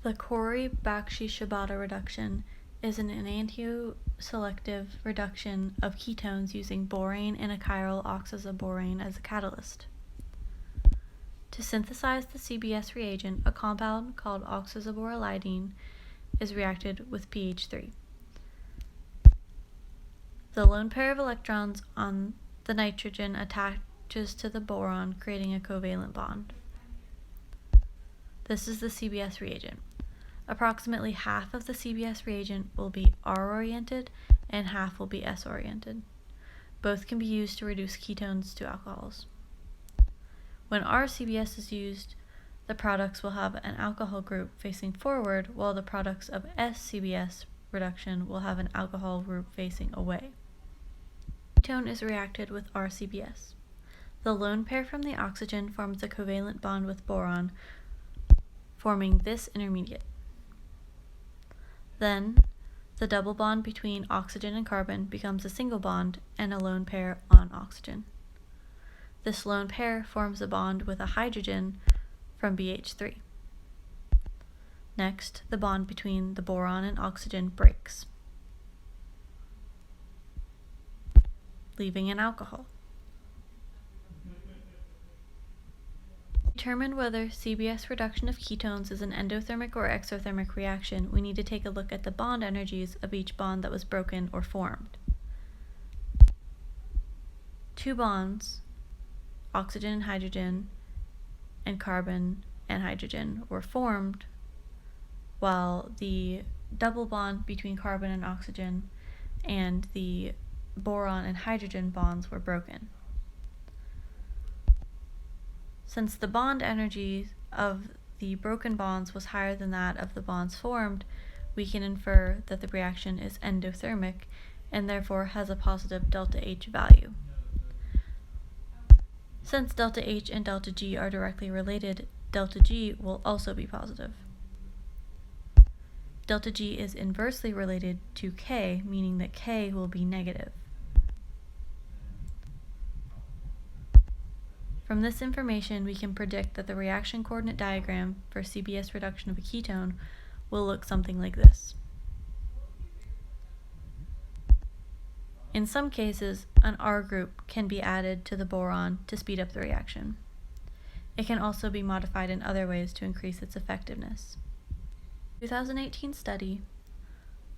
The Corey-Bakshi-Shibata reduction is an enantioselective reduction of ketones using borane and a chiral oxazoborane as a catalyst. To synthesize the CBS reagent, a compound called oxazoborolidine is reacted with pH 3. The lone pair of electrons on the nitrogen attaches to the boron, creating a covalent bond. This is the CBS reagent. Approximately half of the CBS reagent will be R-oriented and half will be S-oriented. Both can be used to reduce ketones to alcohols. When R-CBS is used, the products will have an alcohol group facing forward, while the products of S-CBS reduction will have an alcohol group facing away. Ketone is reacted with R-CBS. The lone pair from the oxygen forms a covalent bond with boron, forming this intermediate. Then, the double bond between oxygen and carbon becomes a single bond and a lone pair on oxygen. This lone pair forms a bond with a hydrogen from BH3. Next, the bond between the boron and oxygen breaks, leaving an alcohol. To determine whether CBS reduction of ketones is an endothermic or exothermic reaction, we need to take a look at the bond energies of each bond that was broken or formed. Two bonds, oxygen and hydrogen, and carbon and hydrogen, were formed, while the double bond between carbon and oxygen and the boron and hydrogen bonds were broken. Since the bond energy of the broken bonds was higher than that of the bonds formed, we can infer that the reaction is endothermic and therefore has a positive delta H value. Since delta H and delta G are directly related, delta G will also be positive. Delta G is inversely related to K, meaning that K will be negative. From this information, we can predict that the reaction coordinate diagram for CBS reduction of a ketone will look something like this. In some cases, an R group can be added to the boron to speed up the reaction. It can also be modified in other ways to increase its effectiveness. In a 2018 study,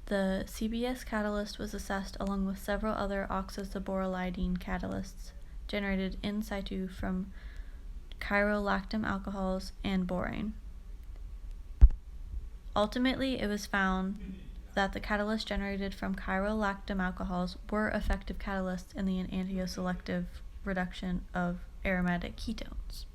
the CBS catalyst was assessed along with several other oxazoborolidine catalysts generated in situ from chirolactam alcohols and borane. Ultimately, it was found that the catalysts generated from chirolactam alcohols were effective catalysts in the enantioselective reduction of aromatic ketones.